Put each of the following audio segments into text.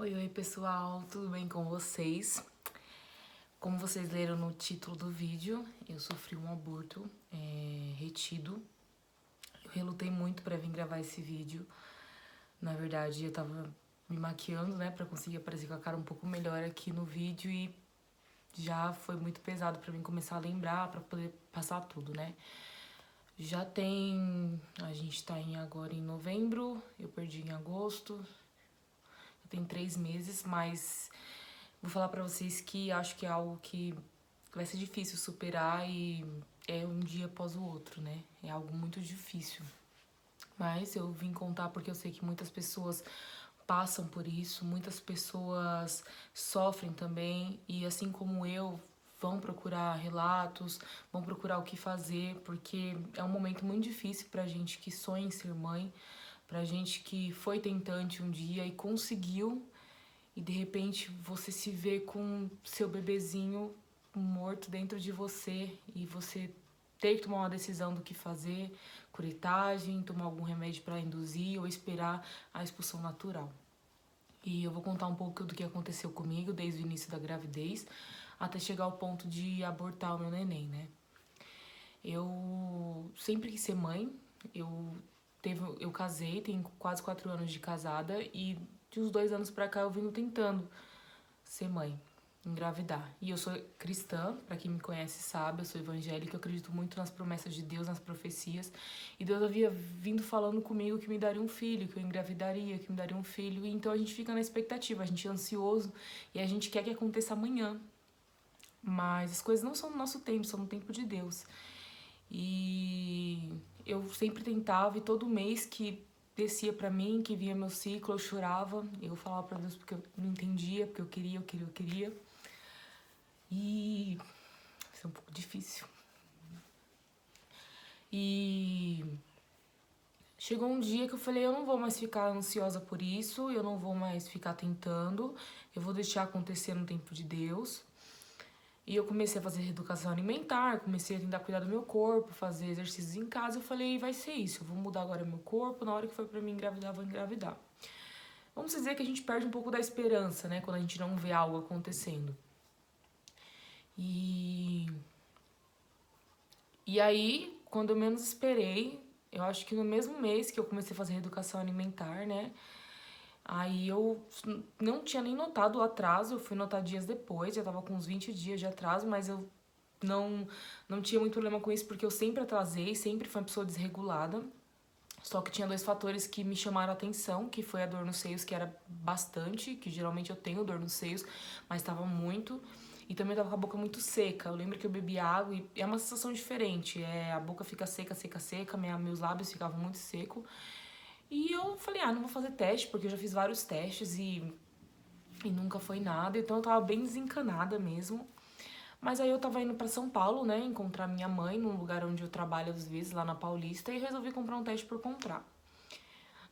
Oi, pessoal, tudo bem com vocês? Como vocês leram no título do vídeo, eu sofri um aborto retido. Eu relutei muito pra vir gravar esse vídeo. Na verdade, eu tava me maquiando, né, pra conseguir aparecer com a cara um pouco melhor aqui no vídeo e já foi muito pesado pra mim começar a lembrar, pra poder passar tudo, né? A gente tá agora em novembro, eu perdi em agosto, tem 3 meses, mas vou falar pra vocês que acho que é algo que vai ser difícil superar e é um dia após o outro, né? É algo muito difícil. Mas eu vim contar porque eu sei que muitas pessoas passam por isso, muitas pessoas sofrem também e assim como eu vão procurar relatos, vão procurar o que fazer, porque é um momento muito difícil pra gente que sonha em ser mãe, pra gente que foi tentante um dia e conseguiu e de repente você se vê com seu bebezinho morto dentro de você e você ter que tomar uma decisão do que fazer, curetagem, tomar algum remédio para induzir ou esperar a expulsão natural. E eu vou contar um pouco do que aconteceu comigo desde o início da gravidez até chegar ao ponto de abortar o meu neném, né? Eu sempre quis ser mãe, eu casei, tenho quase 4 anos de casada e de uns 2 anos pra cá eu venho tentando ser mãe, engravidar. E eu sou cristã, pra quem me conhece sabe, eu sou evangélica, eu acredito muito nas promessas de Deus, nas profecias. E Deus havia vindo falando comigo que me daria um filho, que eu engravidaria, que me daria um filho. E então a gente fica na expectativa, a gente é ansioso e a gente quer que aconteça amanhã. Mas as coisas não são no nosso tempo, são no tempo de Deus. E eu sempre tentava e todo mês que descia pra mim, que via meu ciclo, eu chorava. Eu falava pra Deus porque eu não entendia, porque eu queria. E isso é um pouco difícil. E chegou um dia que eu falei, eu não vou mais ficar ansiosa por isso, eu não vou mais ficar tentando, eu vou deixar acontecer no tempo de Deus. E eu comecei a fazer reeducação alimentar, comecei a tentar cuidar do meu corpo, fazer exercícios em casa. Eu falei, vai ser isso, eu vou mudar agora meu corpo, na hora que for pra mim engravidar, eu vou engravidar. Vamos dizer que a gente perde um pouco da esperança, né, quando a gente não vê algo acontecendo. E E aí, quando eu menos esperei, eu acho que no mesmo mês que eu comecei a fazer reeducação alimentar, né? Aí eu não tinha nem notado o atraso, eu fui notar dias depois, já tava com uns 20 dias de atraso, mas eu não, não tinha muito problema com isso, porque eu sempre atrasei, sempre fui uma pessoa desregulada. Só que tinha 2 fatores que me chamaram a atenção, que foi a dor nos seios, que era bastante, que geralmente eu tenho dor nos seios, mas estava muito. E também tava com a boca muito seca. Eu lembro que eu bebi água e é uma sensação diferente. A boca fica seca, seca, seca, meus lábios ficavam muito seco. E eu falei, não vou fazer teste, porque eu já fiz vários testes e nunca foi nada. Então eu tava bem desencanada mesmo. Mas aí eu tava indo pra São Paulo, né, encontrar minha mãe num lugar onde eu trabalho às vezes, lá na Paulista, e resolvi comprar um teste por comprar.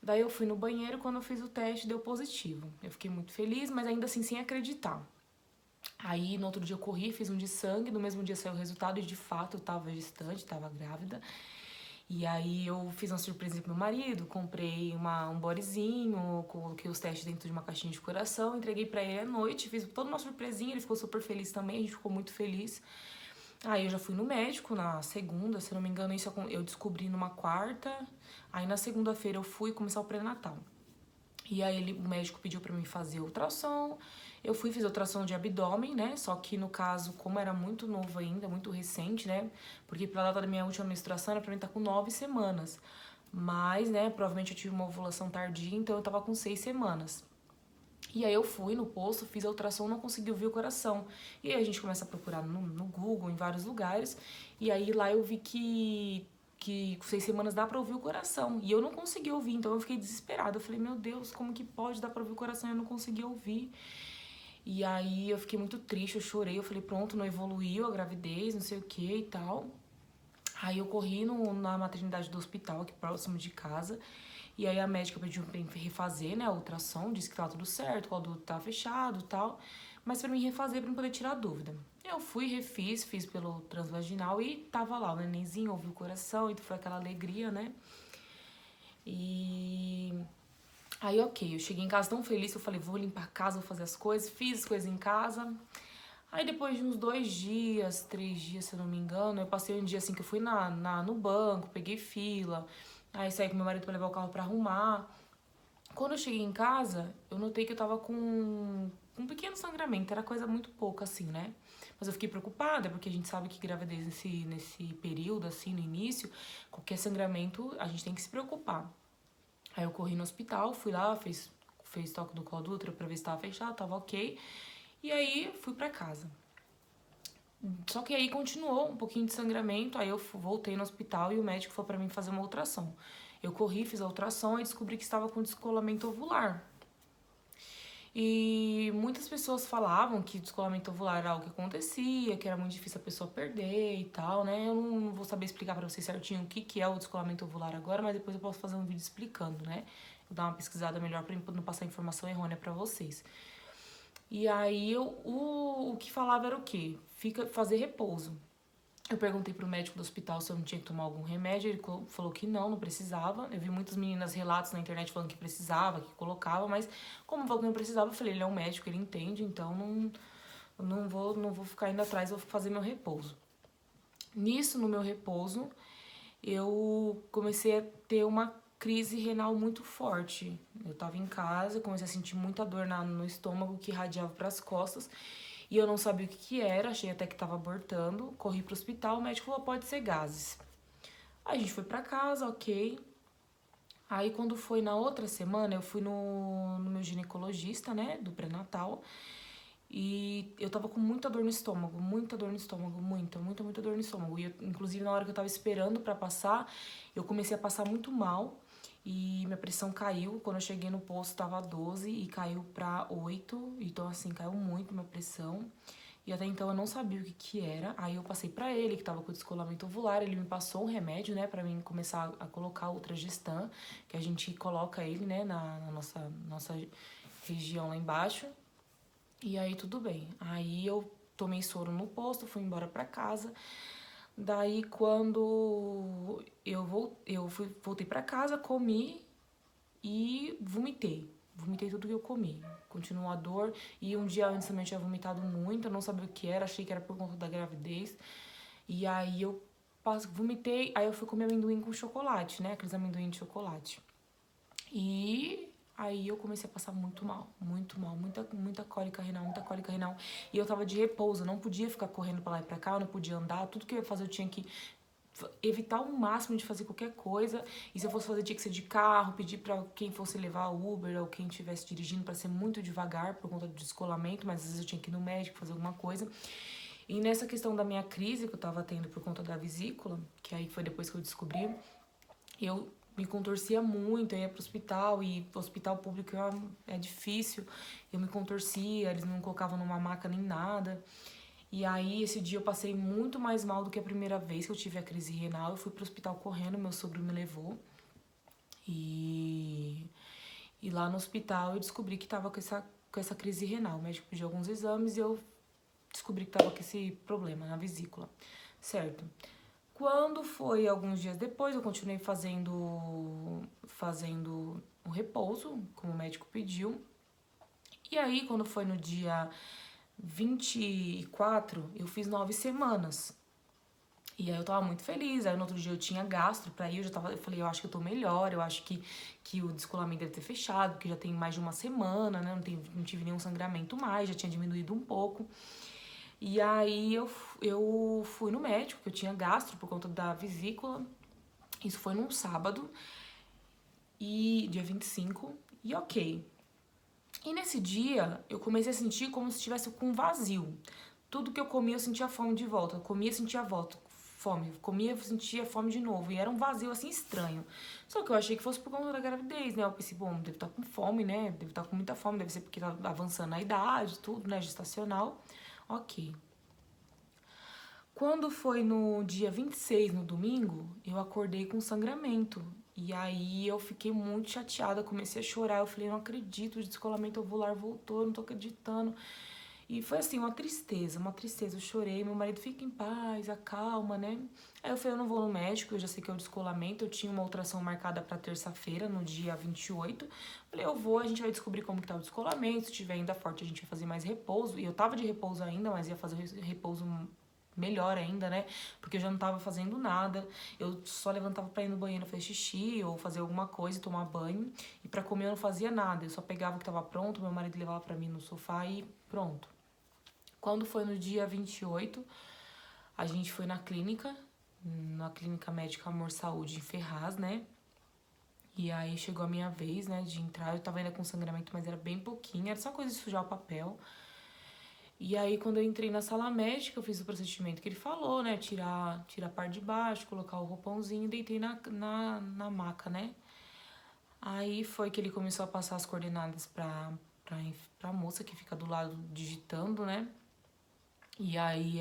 Daí eu fui no banheiro, quando eu fiz o teste deu positivo. Eu fiquei muito feliz, mas ainda assim sem acreditar. Aí no outro dia eu corri, fiz um de sangue, no mesmo dia saiu o resultado e de fato eu tava gestante, tava grávida. E aí eu fiz uma surpresa pro meu marido, comprei um bodyzinho, coloquei os testes dentro de uma caixinha de coração, entreguei pra ele à noite, fiz toda uma surpresinha, ele ficou super feliz também, a gente ficou muito feliz. Aí eu já fui no médico na segunda, se não me engano, isso eu descobri numa quarta. Aí na segunda-feira eu fui começar o pré-natal. E aí o médico pediu pra mim fazer ultrassom. Eu fui fiz ultrassom de abdômen, né? Só que no caso, como era muito novo ainda, muito recente, né? Porque pela data da minha última menstruação era pra mim estar com 9 semanas. Mas, né, provavelmente eu tive uma ovulação tardia, então eu tava com 6 semanas. E aí eu fui no posto, fiz a ultrassom, não consegui ouvir o coração. E aí a gente começa a procurar no Google, em vários lugares. E aí lá eu vi que com 6 semanas dá pra ouvir o coração. E eu não consegui ouvir, então eu fiquei desesperada. Eu falei, meu Deus, como que pode dar pra ouvir o coração e eu não consegui ouvir? E aí eu fiquei muito triste, eu chorei. Eu falei, pronto, não evoluiu a gravidez, não sei o que e tal. Aí eu corri na maternidade do hospital, aqui próximo de casa. E aí a médica pediu pra mim refazer, né, a ultrassom, disse que tava tudo certo, que o adulto tava fechado e tal. Mas pra mim refazer, pra mim poder tirar a dúvida. Eu fui, refiz, fiz pelo transvaginal e tava lá o nenenzinho, ouviu o coração, então foi aquela alegria, né? E Aí, ok, eu cheguei em casa tão feliz, eu falei, vou limpar a casa, vou fazer as coisas, fiz as coisas em casa. Aí depois de uns 2 dias, 3 dias, se eu não me engano, eu passei um dia assim que eu fui no banco, peguei fila, aí saí com meu marido pra levar o carro pra arrumar. Quando eu cheguei em casa, eu notei que eu tava com um pequeno sangramento, era coisa muito pouca assim, né? Mas eu fiquei preocupada, porque a gente sabe que gravidez nesse período, assim, no início, qualquer sangramento, a gente tem que se preocupar. Aí eu corri no hospital, fui lá, fez toque do colo do útero pra ver se tava fechado, tava ok. E aí fui pra casa. Só que aí continuou um pouquinho de sangramento, aí eu voltei no hospital e o médico foi pra mim fazer uma ultrassom. Eu corri, fiz a ultrassom e descobri que estava com descolamento ovular. E muitas pessoas falavam que descolamento ovular era algo que acontecia, que era muito difícil a pessoa perder e tal, né? Eu não vou saber explicar pra vocês certinho o que é o descolamento ovular agora, mas depois eu posso fazer um vídeo explicando, né? Vou dar uma pesquisada melhor pra não passar informação errônea pra vocês. E aí o que falava era o quê? Fazer repouso. Eu perguntei pro médico do hospital se eu não tinha que tomar algum remédio, ele falou que não precisava. Eu vi muitas meninas relatos na internet falando que precisava, que colocava, mas como falou que não precisava, eu falei, ele é um médico, ele entende, então não vou ficar indo atrás, vou fazer meu repouso. Nisso, no meu repouso, eu comecei a ter uma crise renal muito forte. Eu tava em casa, comecei a sentir muita dor no estômago que irradiava pras costas. E eu não sabia o que era, achei até que tava abortando. Corri pro hospital, o médico falou, pode ser gases. Aí a gente foi pra casa, ok. Aí quando foi na outra semana, eu fui no meu ginecologista, né, do pré-natal. E eu tava com muita dor no estômago, muita dor no estômago, muita dor no estômago. E eu, inclusive na hora que eu tava esperando pra passar, eu comecei a passar muito mal. E minha pressão caiu, quando eu cheguei no posto tava 12 e caiu pra 8. Então assim, caiu muito minha pressão. E até então eu não sabia o que era. Aí eu passei pra ele, que tava com descolamento ovular, ele me passou um remédio, né, pra mim começar a colocar o Tragestan, que a gente coloca ele, né, na nossa região lá embaixo. E aí tudo bem. Aí eu tomei soro no posto, fui embora pra casa. Daí quando voltei pra casa, comi e vomitei. Vomitei tudo que eu comi. Continuou a dor. E um dia antes também eu tinha vomitado muito, eu não sabia o que era, achei que era por conta da gravidez. E aí eu vomitei, aí eu fui comer amendoim com chocolate, né? Aqueles amendoim de chocolate. E aí eu comecei a passar muito mal, muita cólica renal, muita cólica renal. E eu tava de repouso, eu não podia ficar correndo pra lá e pra cá, eu não podia andar, tudo que eu ia fazer eu tinha que evitar o máximo de fazer qualquer coisa. E se eu fosse fazer, tinha que ser de carro, pedir pra quem fosse levar o Uber ou quem estivesse dirigindo pra ser muito devagar por conta do descolamento, mas às vezes eu tinha que ir no médico fazer alguma coisa. E nessa questão da minha crise que eu tava tendo por conta da vesícula, que aí foi depois que eu descobri, eu me contorcia muito, eu ia pro hospital e o hospital público é difícil, eu me contorcia, eles não colocavam numa maca nem nada. E aí, esse dia eu passei muito mais mal do que a primeira vez que eu tive a crise renal. Eu fui pro hospital correndo, meu sogro me levou. E lá no hospital eu descobri que tava com essa crise renal. O médico pediu alguns exames e eu descobri que tava com esse problema na vesícula, certo? Quando foi alguns dias depois, eu continuei fazendo o repouso, como o médico pediu. E aí, quando foi no dia 24, eu fiz 9 semanas. E aí eu tava muito feliz, aí no outro dia eu tinha gastro pra ir, eu falei, eu acho que eu tô melhor, eu acho que o descolamento deve ter fechado, porque já tem mais de uma semana, né, não tive nenhum sangramento mais, já tinha diminuído um pouco. E aí eu fui no médico, que eu tinha gastro por conta da vesícula, isso foi num sábado, e dia 25, e ok. E nesse dia, eu comecei a sentir como se estivesse com um vazio. Tudo que eu comia, eu sentia fome de volta. Eu comia, sentia fome. Comia, sentia fome de novo. E era um vazio, assim, estranho. Só que eu achei que fosse por conta da gravidez, né? Eu pensei, bom, deve estar com fome, né? Deve estar com muita fome. Deve ser porque tá avançando a idade, tudo, né? Gestacional. Ok. Quando foi no dia 26, no domingo, eu acordei com sangramento. E aí eu fiquei muito chateada, comecei a chorar. Eu falei, não acredito, o descolamento ovular voltou, não tô acreditando. E foi assim, uma tristeza, uma tristeza. Eu chorei, meu marido, fica em paz, acalma, né? Aí eu falei, eu não vou no médico, eu já sei que é o descolamento. Eu tinha uma ultrassom marcada pra terça-feira, no dia 28. Falei, eu vou, a gente vai descobrir como que tá o descolamento. Se tiver ainda forte, a gente vai fazer mais repouso. E eu tava de repouso ainda, mas ia fazer repouso melhor ainda, né? Porque eu já não tava fazendo nada. Eu só levantava pra ir no banheiro fazer xixi ou fazer alguma coisa, tomar banho. E pra comer eu não fazia nada. Eu só pegava o que tava pronto, meu marido levava pra mim no sofá e pronto. Quando foi no dia 28, a gente foi na clínica médica Amor Saúde em Ferraz, né? E aí chegou a minha vez, né, de entrar. Eu tava ainda com sangramento, mas era bem pouquinho. Era só coisa de sujar o papel. E aí, quando eu entrei na sala médica, eu fiz o procedimento que ele falou, né? Tirar a parte de baixo, colocar o roupãozinho e deitei na maca, né? Aí foi que ele começou a passar as coordenadas pra moça que fica do lado digitando, né? E aí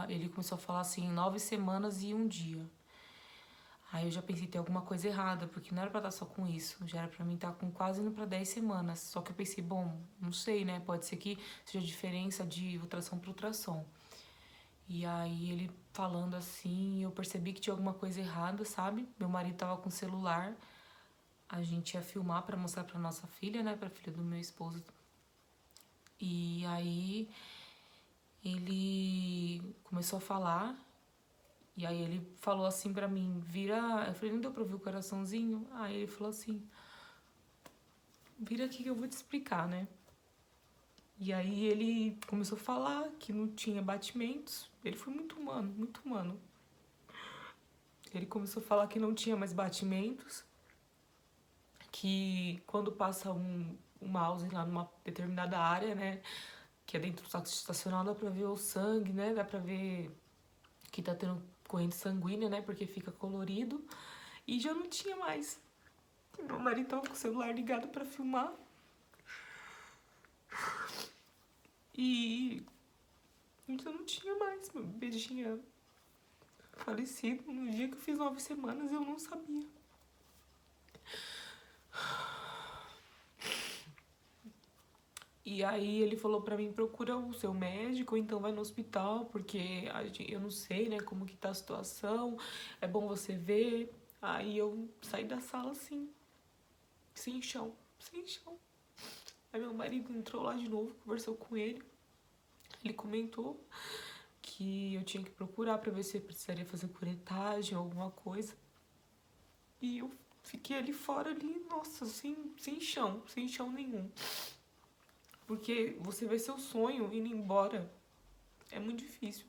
ele começou a falar assim, 9 semanas e um dia. Aí eu já pensei, tem alguma coisa errada, porque não era pra estar só com isso. Já era pra mim estar com quase indo pra 10 semanas. Só que eu pensei, bom, não sei, né? Pode ser que seja diferença de ultrassom pra ultrassom. E aí ele falando assim, eu percebi que tinha alguma coisa errada, sabe? Meu marido tava com o celular. A gente ia filmar pra mostrar pra nossa filha, né? Pra filha do meu esposo. E aí ele começou a falar. E aí ele falou assim pra mim, vira... Eu falei, não deu pra ouvir o coraçãozinho? Aí ele falou assim, vira aqui que eu vou te explicar, né? E aí ele começou a falar que não tinha batimentos. Ele foi muito humano, muito humano. Ele começou a falar que não tinha mais batimentos, que quando passa um mouse lá numa determinada área, né, que é dentro do saco estacional, dá pra ver o sangue, né, dá pra ver que tá tendo corrente sanguínea, né, porque fica colorido, e já não tinha mais. Meu marido tava com o celular ligado pra filmar. E já não tinha mais. Meu bebê tinha falecido no dia que eu fiz 9 semanas, eu não sabia. E aí ele falou pra mim, procura o seu médico, ou então vai no hospital, porque eu não sei, né, como que tá a situação, é bom você ver. Aí eu saí da sala assim, sem chão, sem chão. Aí meu marido entrou lá de novo, conversou com ele. Ele comentou que eu tinha que procurar pra ver se eu precisaria fazer curetagem ou alguma coisa. E eu fiquei ali fora, ali, nossa, sem chão nenhum. Porque você vê seu sonho indo embora, é muito difícil.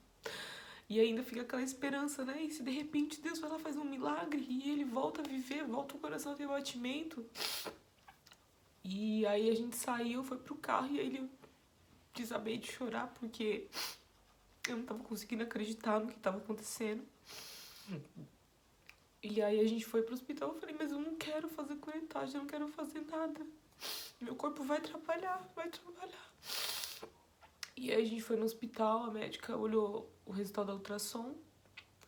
E ainda fica aquela esperança, né? E se de repente Deus vai lá, faz um milagre e ele volta a viver, volta o coração a ter batimento. E aí a gente saiu, foi pro carro e aí ele desabei de chorar porque eu não tava conseguindo acreditar no que tava acontecendo. E aí a gente foi pro hospital, eu falei, mas eu não quero fazer curetagem, eu não quero fazer nada. Meu corpo vai trabalhar, vai trabalhar. E aí a gente foi no hospital, a médica olhou o resultado da ultrassom.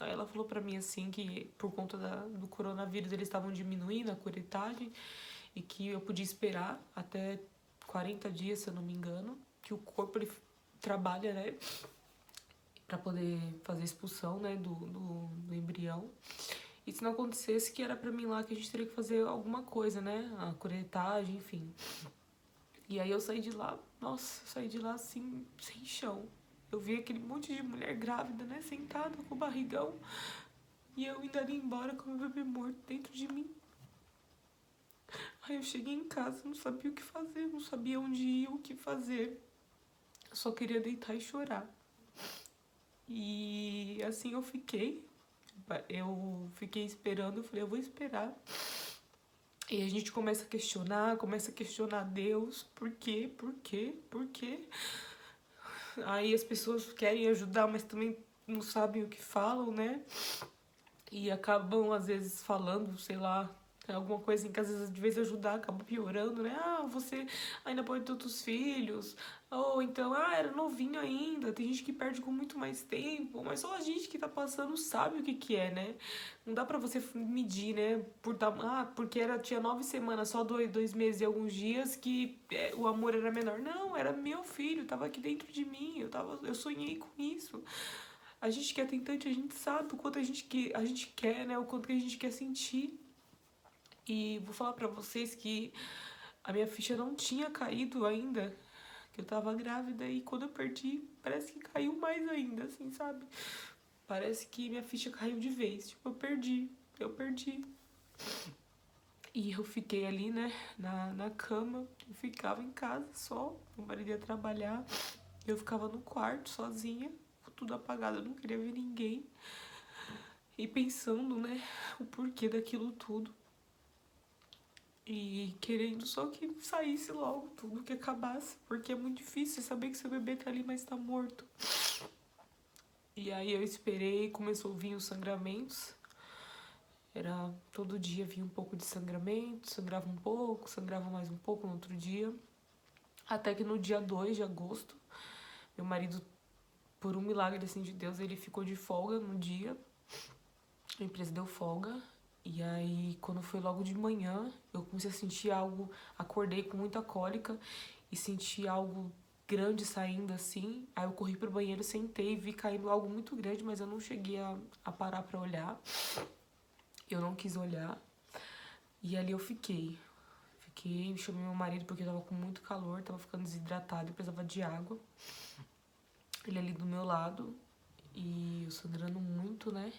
Aí ela falou pra mim assim que por conta do coronavírus eles estavam diminuindo a curetagem e que eu podia esperar até 40 dias, se eu não me engano, que o corpo ele trabalha, né, pra poder fazer a expulsão, né, do embrião. E se não acontecesse, que era pra mim lá que a gente teria que fazer alguma coisa, né, a curetagem, enfim. E aí eu saí de lá, nossa, saí de lá assim, sem chão. Eu vi aquele monte de mulher grávida, né, sentada com o barrigão. E eu ainda ia embora com o meu bebê morto dentro de mim. Aí eu cheguei em casa, não sabia o que fazer, não sabia onde ir, o que fazer. Eu só queria deitar e chorar. E assim eu fiquei. Eu fiquei esperando, eu falei, eu vou esperar. E a gente começa a questionar Deus. Por quê? Por quê? Por quê? Aí as pessoas querem ajudar, mas também não sabem o que falam, né? E acabam, às vezes, falando, sei lá, Alguma coisa assim que às vezes, de vez em ajudar, acaba piorando, né? Ah, você ainda pode ter outros filhos. Ou então, ah, era novinho ainda. Tem gente que perde com muito mais tempo. Mas só a gente que tá passando sabe o que que é, né? Não dá pra você medir, né? Porque tinha 9 semanas, só dois meses e alguns dias que o amor era menor. Não, era meu filho, tava aqui dentro de mim. Eu sonhei com isso. A gente que é tentante, a gente sabe o quanto a gente quer, né? O quanto que a gente quer sentir. E vou falar pra vocês que a minha ficha não tinha caído ainda, que eu tava grávida, e quando eu perdi, parece que caiu mais ainda, assim, sabe? Parece que minha ficha caiu de vez. Tipo, eu perdi. E eu fiquei ali, né, na cama, eu ficava em casa só, meu marido ia trabalhar, eu ficava no quarto sozinha, tudo apagado, eu não queria ver ninguém. E pensando, né, o porquê daquilo tudo. E querendo só que saísse logo tudo, que acabasse. Porque é muito difícil saber que seu bebê tá ali, mas tá morto. E aí eu esperei, começou a vir os sangramentos. Era todo dia vinha um pouco de sangramento, sangrava mais um pouco no outro dia. Até que no dia 2 de agosto, meu marido, por um milagre assim de Deus, ele ficou de folga no dia. A empresa deu folga. E aí, quando foi logo de manhã, eu comecei a sentir algo, acordei com muita cólica e senti algo grande saindo assim. Aí eu corri pro banheiro, sentei e vi caindo algo muito grande, mas eu não cheguei a parar pra olhar. Eu não quis olhar. E ali eu fiquei. Chamei meu marido porque eu tava com muito calor, tava ficando desidratado e precisava de água. Ele ali do meu lado e eu sangrando muito, né?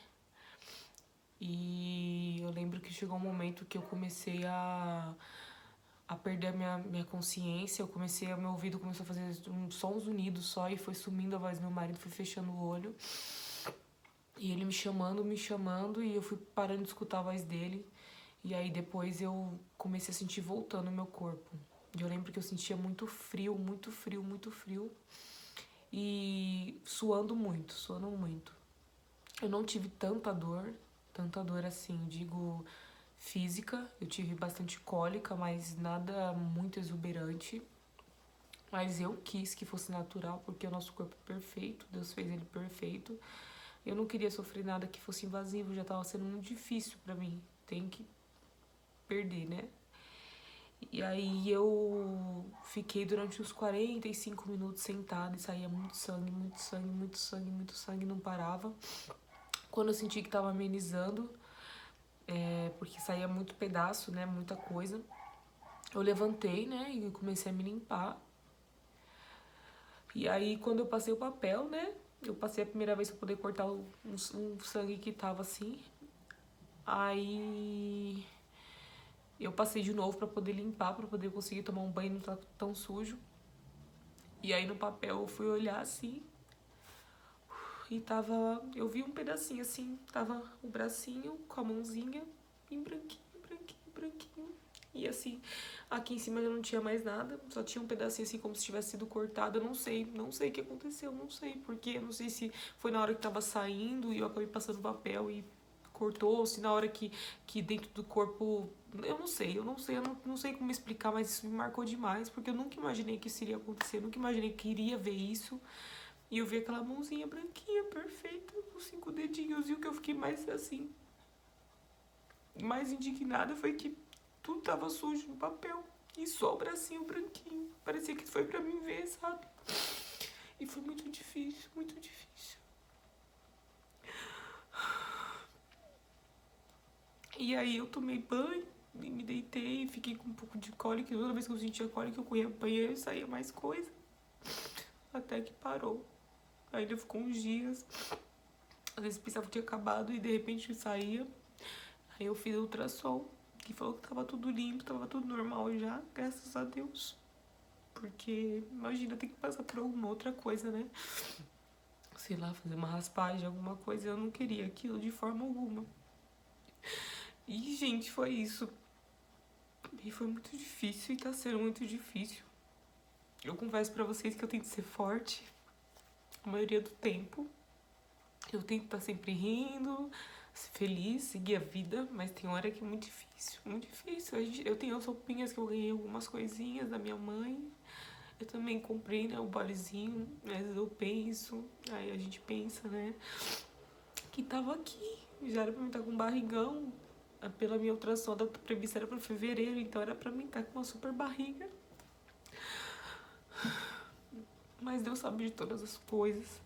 E eu lembro que chegou um momento que eu comecei a perder a minha consciência. Meu ouvido começou a fazer sons unidos só e foi sumindo a voz do meu marido, fui fechando o olho. E ele me chamando, e eu fui parando de escutar a voz dele. E aí depois eu comecei a sentir voltando o meu corpo. E eu lembro que eu sentia muito frio, muito frio, muito frio. E suando muito, suando muito. Eu não tive tanta dor assim, digo, física. Eu tive bastante cólica, mas nada muito exuberante. Mas eu quis que fosse natural, porque o nosso corpo é perfeito, Deus fez ele perfeito. Eu não queria sofrer nada que fosse invasivo, já tava sendo muito difícil pra mim. Tem que perder, né? E aí eu fiquei durante uns 45 minutos sentada e saía muito sangue, muito sangue, muito sangue, muito sangue, não parava. Quando eu senti que tava amenizando, porque saía muito pedaço, né, muita coisa, eu levantei, né, e comecei a me limpar. E aí quando eu passei o papel, né, eu passei a primeira vez pra poder cortar um sangue que tava assim. Aí eu passei de novo pra poder limpar, pra poder conseguir tomar um banho e não tá tão sujo. E aí no papel eu fui olhar assim e tava. Eu vi um pedacinho assim, tava o bracinho com a mãozinha bem branquinho, branquinho, branquinho. E assim, aqui em cima já não tinha mais nada, só tinha um pedacinho assim como se tivesse sido cortado. Eu não sei o que aconteceu, não sei porque, eu não sei se foi na hora que tava saindo e eu acabei passando o papel e cortou, ou se na hora que dentro do corpo. Eu não sei, não sei como explicar, mas isso me marcou demais, porque eu nunca imaginei que isso iria acontecer, eu nunca imaginei que iria ver isso. E eu vi aquela mãozinha branquinha, perfeita, com 5 dedinhos, e o que eu fiquei mais assim, mais indignada foi que tudo tava sujo no papel. E só o bracinho branquinho. Parecia que foi pra mim ver, sabe? E foi muito difícil, muito difícil. E aí eu tomei banho, e me deitei, fiquei com um pouco de cólica. E toda vez que eu sentia cólica, eu corria pro banheiro e saía mais coisa. Até que parou. Ainda ficou uns dias. Às vezes pensava que tinha acabado e de repente saía. Aí eu fiz ultrassom, que falou que tava tudo limpo, tava tudo normal já, graças a Deus. Porque, imagina, tem que passar por alguma outra coisa, né? Sei lá, fazer uma raspagem, alguma coisa. Eu não queria aquilo de forma alguma. E, gente, foi isso. E foi muito difícil e tá sendo muito difícil. Eu confesso pra vocês que eu tento ser forte a maioria do tempo. Eu tento estar sempre rindo, ser feliz, seguir a vida, mas tem hora que é muito difícil, muito difícil. Eu tenho as roupinhas que eu ganhei, algumas coisinhas da minha mãe. Eu também comprei, né, o bolezinho, mas eu penso, aí a gente pensa, né, que tava aqui, já era pra mim estar com barrigão, pela minha ultrassom, a data prevista era pra fevereiro, então era pra mim estar com uma super barriga. Mas Deus sabe de todas as coisas.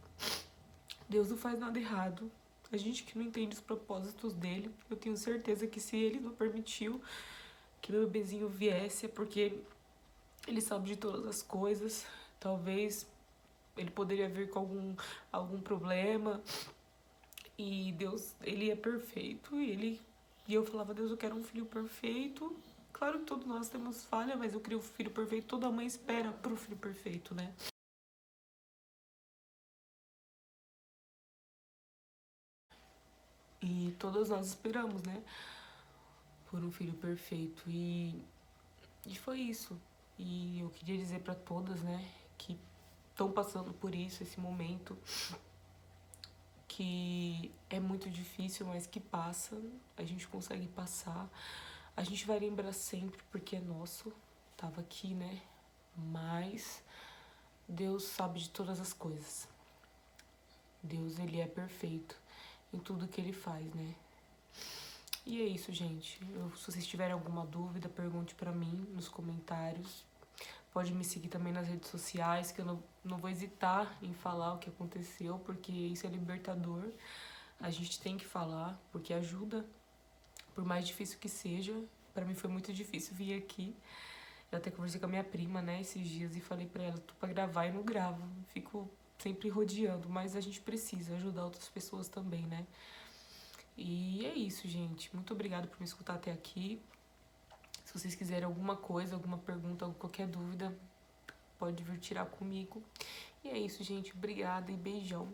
Deus não faz nada errado. A gente que não entende os propósitos dele, eu tenho certeza que se ele não permitiu que meu bebezinho viesse, é porque ele sabe de todas as coisas. Talvez ele poderia vir com algum problema. E Deus, ele é perfeito. E eu falava, Deus, eu quero um filho perfeito. Claro que todos nós temos falha, mas eu queria um filho perfeito. Toda mãe espera pro filho perfeito, né? E todas nós esperamos, né? Por um filho perfeito. E foi isso. E eu queria dizer pra todas, né, que estão passando por isso, esse momento, que é muito difícil, mas que passa, a gente consegue passar. A gente vai lembrar sempre porque é nosso, tava aqui, né? Mas Deus sabe de todas as coisas. Deus, ele é perfeito em tudo que ele faz, né? E é isso, gente. Se vocês tiverem alguma dúvida, pergunte pra mim nos comentários. Pode me seguir também nas redes sociais, que eu não vou hesitar em falar o que aconteceu, porque isso é libertador. A gente tem que falar, porque ajuda, por mais difícil que seja. Pra mim foi muito difícil vir aqui. Eu até conversei com a minha prima, né, esses dias, e falei pra ela, tô pra gravar e não gravo. Fico sempre rodeando, mas a gente precisa ajudar outras pessoas também, né? E é isso, gente. Muito obrigada por me escutar até aqui. Se vocês quiserem alguma coisa, alguma pergunta, qualquer dúvida, pode vir tirar comigo. E é isso, gente. Obrigada e beijão.